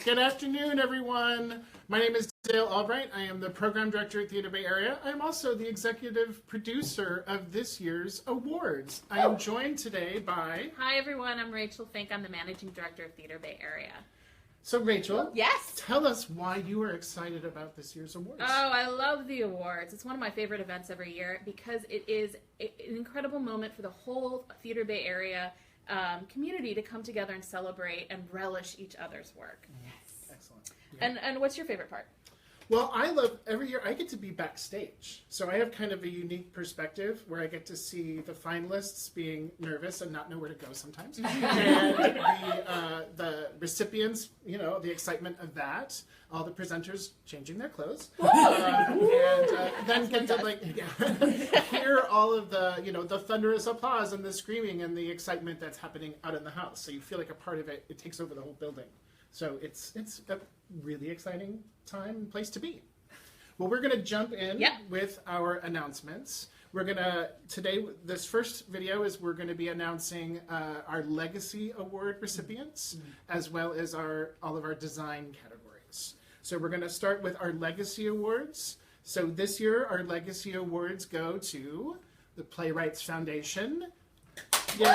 Good afternoon, everyone. My name is Dale Albright. I am the Program Director at Theater Bay Area. I am also the Executive Producer of this year's awards. I am joined today by... Hi, everyone. I'm Rachel Fink. I'm the Managing Director of Theater Bay Area. So, Rachel, yes, tell us why you are excited about this year's awards. Oh, I love the awards. It's one of my favorite events every year because it is an incredible moment for the whole Theater Bay Area community to come together and celebrate and relish each other's work. Yes. Excellent. Yeah. And what's your favorite part? Well, I love, every year I get to be backstage. So I have kind of a unique perspective where I get to see the finalists being nervous and not know where to go sometimes. And the recipients, you know, the excitement of that. All the presenters changing their clothes. Then get to hear all of the, you know, the thunderous applause and the screaming and the excitement that's happening out in the house. So you feel like a part of it. It takes over the whole building. So it's a really exciting time and place to be. Well, we're going to jump in with our announcements. We're going to, today, this first video is we're going to be announcing our Legacy Award recipients, as well as all of our design categories. So we're going to start with our Legacy Awards. So this year, our Legacy Awards go to the Playwrights Foundation. Yay!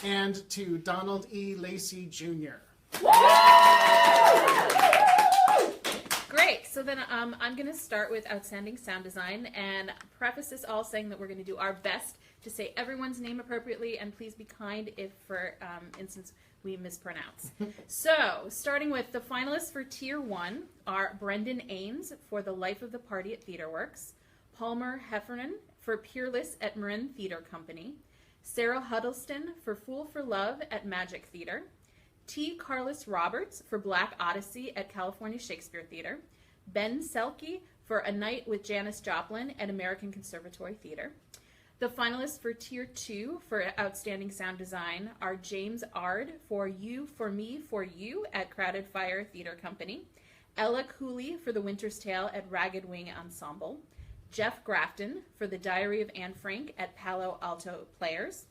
And to Donald E. Lacey Jr. Great. So then I'm going to start with Outstanding Sound Design and preface this all saying that we're going to do our best to say everyone's name appropriately, and please be kind if, for instance, we mispronounce. So, starting with the finalists for Tier 1 are Brendan Ains for The Life of the Party at TheaterWorks, Palmer Heffernan for Peerless at Marin Theater Company, Sarah Huddleston for Fool for Love at Magic Theater, T. Carlos Roberts for Black Odyssey at California Shakespeare Theater, Ben Selke for A Night with Janis Joplin at American Conservatory Theater. The finalists for Tier 2 for Outstanding Sound Design are James Ard for You, For Me, For You at Crowded Fire Theater Company, Ella Cooley for The Winter's Tale at Ragged Wing Ensemble, Jeff Grafton for The Diary of Anne Frank at Palo Alto Players,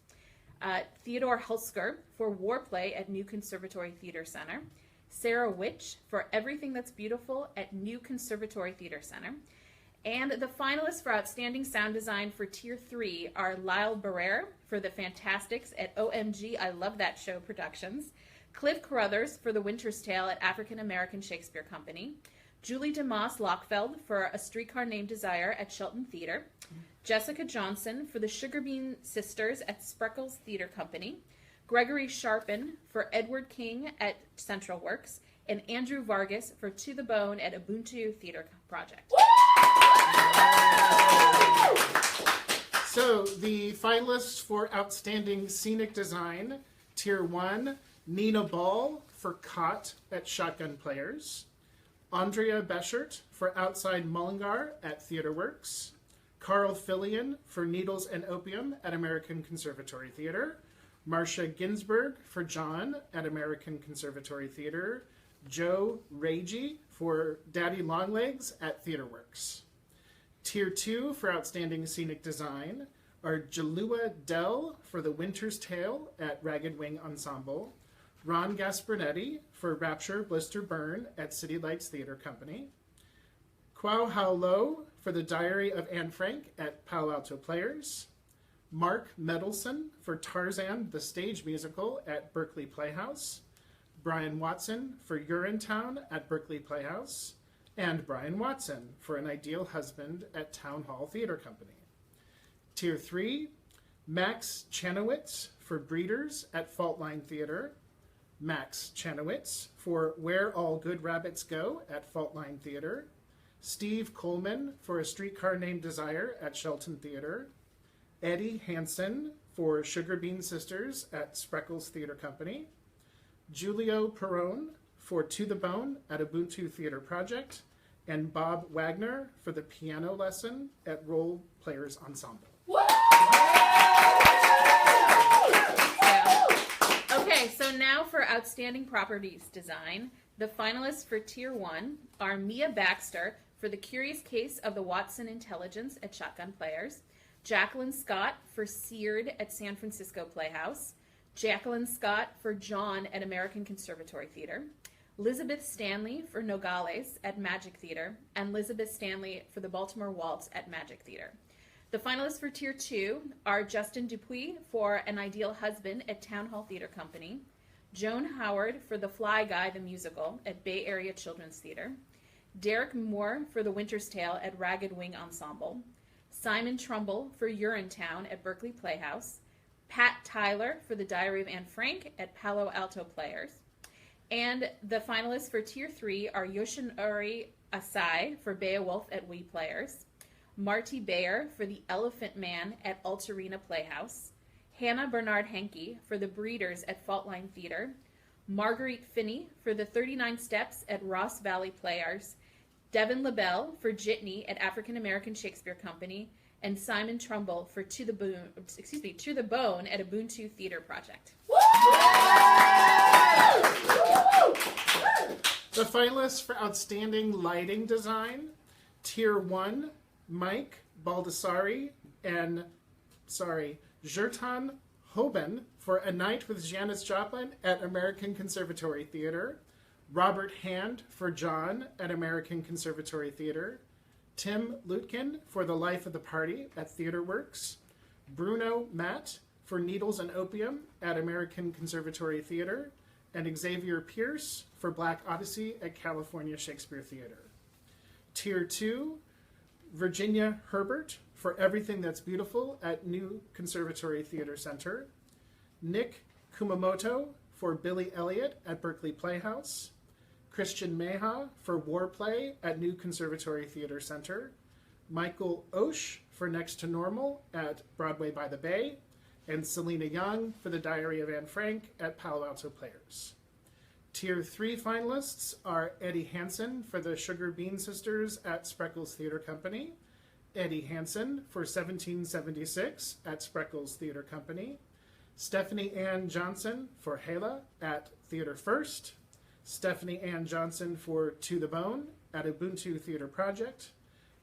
Theodore Hulsker for Warplay at New Conservatory Theater Center, Sarah Witch for Everything That's Beautiful at New Conservatory Theater Center, and the finalists for Outstanding Sound Design for Tier 3 are Lyle Barrere for The Fantastics at OMG I Love That Show Productions, Cliff Carruthers for The Winter's Tale at African American Shakespeare Company, Julie DeMoss Lockfeld for A Streetcar Named Desire at Shelton Theater, Jessica Johnson for The Sugar Bean Sisters at Spreckles Theater Company, Gregory Sharpen for Edward King at Central Works, and Andrew Vargas for To the Bone at Ubuntu Theater Project. So the finalists for Outstanding Scenic Design, Tier 1, Nina Ball for Cot at Shotgun Players, Andrea Beschert for Outside Mullingar at TheaterWorks, Carl Fillion for Needles and Opium at American Conservatory Theater, Marcia Ginsberg for John at American Conservatory Theater, Joe Ragey for Daddy Longlegs at TheaterWorks. Tier 2 for Outstanding Scenic Design are Jalua Dell for The Winter's Tale at Ragged Wing Ensemble, Ron Gaspernetti for Rapture, Blister, Burn at City Lights Theater Company, Kwao Hao Lo for The Diary of Anne Frank at Palo Alto Players, Mark Medelson for Tarzan, the Stage Musical at Berkeley Playhouse, Brian Watson for Urinetown at Berkeley Playhouse, and Brian Watson for An Ideal Husband at Town Hall Theater Company. Tier 3, Max Chanowitz for Breeders at Faultline Theater, Max Chanowitz for Where All Good Rabbits Go at Faultline Theater, Steve Coleman for A Streetcar Named Desire at Shelton Theater, Eddie Hansen for Sugar Bean Sisters at Spreckles Theater Company, Julio Perrone for To the Bone at Ubuntu Theater Project, and Bob Wagner for The Piano Lesson at Role Players Ensemble. Okay, so now for Outstanding Properties Design, the finalists for Tier 1 are Mia Baxter for The Curious Case of the Watson Intelligence at Shotgun Players, Jacqueline Scott for Seared at San Francisco Playhouse, Jacqueline Scott for John at American Conservatory Theater, Elizabeth Stanley for Nogales at Magic Theater, and Elizabeth Stanley for the Baltimore Waltz at Magic Theater. The finalists for Tier 2 are Justin Dupuis for An Ideal Husband at Town Hall Theater Company, Joan Howard for The Fly Guy the Musical at Bay Area Children's Theater, Derek Moore for The Winter's Tale at Ragged Wing Ensemble, Simon Trumbull for Urinetown at Berkeley Playhouse, Pat Tyler for The Diary of Anne Frank at Palo Alto Players, and the finalists for Tier 3 are Yoshinori Asai for Beowulf at We Players, Marty Bayer for The Elephant Man at Altarina Playhouse, Hannah Bernard Henke for The Breeders at Faultline Theater, Marguerite Finney for The 39 Steps at Ross Valley Players, Devin LaBelle for Jitney at African American Shakespeare Company, and Simon Trumbull for To the Bone at Ubuntu Theater Project. The finalists for Outstanding Lighting Design, Tier 1, Mike Baldessari and, Jertan Hoban for A Night with Janis Joplin at American Conservatory Theater, Robert Hand for John at American Conservatory Theater, Tim Lutkin for The Life of the Party at TheaterWorks, Bruno Matt for Needles and Opium at American Conservatory Theater, and Xavier Pierce for Black Odyssey at California Shakespeare Theater. Tier 2, Virginia Herbert for Everything That's Beautiful at New Conservatory Theater Center, Nick Kumamoto for Billy Elliot at Berkeley Playhouse, Christian Meha for War Play at New Conservatory Theater Center, Michael Osh for Next to Normal at Broadway by the Bay, and Selena Young for The Diary of Anne Frank at Palo Alto Players. Tier 3 finalists are Eddie Hansen for The Sugar Bean Sisters at Spreckles Theater Company, Eddie Hansen for 1776 at Spreckles Theater Company, Stephanie Ann Johnson for Hela at Theater First, Stephanie Ann Johnson for To the Bone at Ubuntu Theater Project,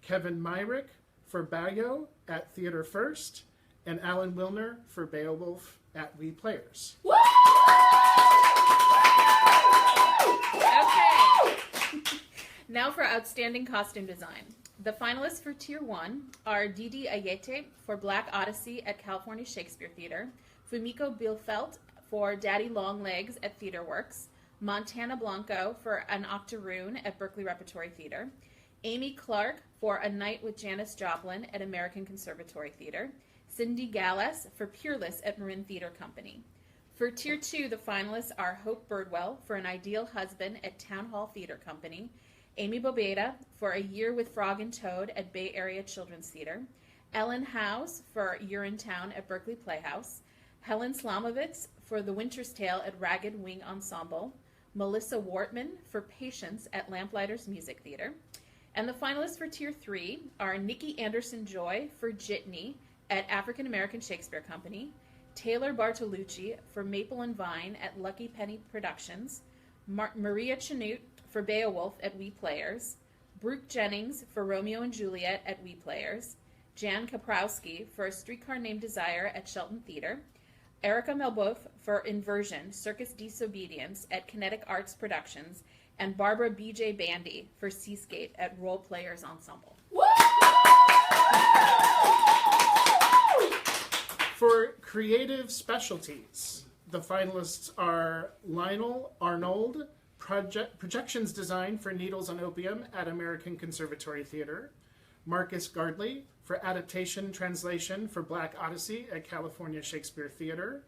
Kevin Myrick for Bayo at Theater First, and Alan Wilner for Beowulf at We Players. Okay. Now for Outstanding Costume Design. The finalists for Tier 1 are Didi Ayete for Black Odyssey at California Shakespeare Theater, Fumiko Bielfeldt for Daddy Longlegs at TheaterWorks, Montana Blanco for An Octoroon at Berkeley Repertory Theater, Amy Clark for A Night with Janis Joplin at American Conservatory Theater, Cindy Gallas for Peerless at Marin Theater Company. For Tier 2, the finalists are Hope Birdwell for An Ideal Husband at Town Hall Theater Company, Amy Bobeda for A Year with Frog and Toad at Bay Area Children's Theater, Ellen Howes for Urinetown at Berkeley Playhouse, Helen Slamovitz for The Winter's Tale at Ragged Wing Ensemble, Melissa Wortman for Patience at Lamplighters Music Theater, and the finalists for Tier 3 are Nikki Anderson-Joy for Jitney at African American Shakespeare Company, Taylor Bartolucci for Maple and Vine at Lucky Penny Productions, Maria Chanute for Beowulf at We Players, Brooke Jennings for Romeo and Juliet at We Players, Jan Kaprowski for A Streetcar Named Desire at Shelton Theater, Erica Melboeuf for Inversion, Circus Disobedience at Kinetic Arts Productions, and Barbara B.J. Bandy for Seascape at Role Players Ensemble. For creative specialties, the finalists are Lionel Arnold, projections design for Needles and Opium at American Conservatory Theater, Marcus Gardley for adaptation translation for Black Odyssey at California Shakespeare Theater,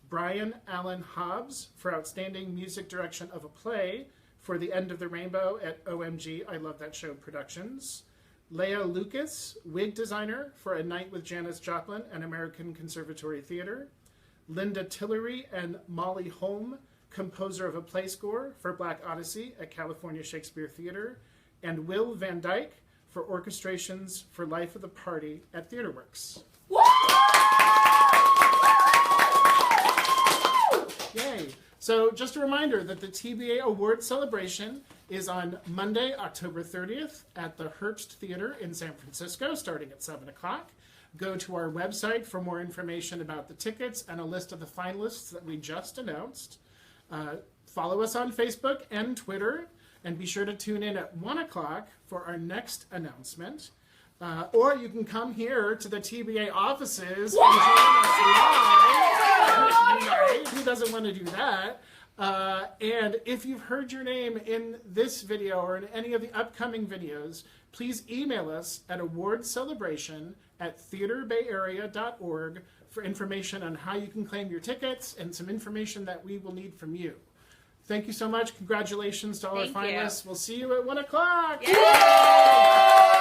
Brian Allen Hobbs for outstanding music direction of a play for The End of the Rainbow at OMG I Love That Show Productions, Leah Lucas, wig designer for A Night with Janis Joplin and American Conservatory Theater, Linda Tillery and Molly Holm, composer of a play score for Black Odyssey at California Shakespeare Theater, and Will Van Dyke for orchestrations for Life of the Party at TheaterWorks. Yay! So just a reminder that the TBA Award celebration is on Monday, October 30th at the Herbst Theater in San Francisco, starting at 7 o'clock. Go to our website for more information about the tickets and a list of the finalists that we just announced. Follow us on Facebook and Twitter, and be sure to tune in at 1 o'clock for our next announcement. Or you can come here to the TBA offices and join us live. Who doesn't want to do that? And if you've heard your name in this video or in any of the upcoming videos, please email us at awardscelebration@theaterbayarea.org for information on how you can claim your tickets and some information that we will need from you. Thank you so much. Congratulations to all our finalists. We'll see you at 1 o'clock. Yay!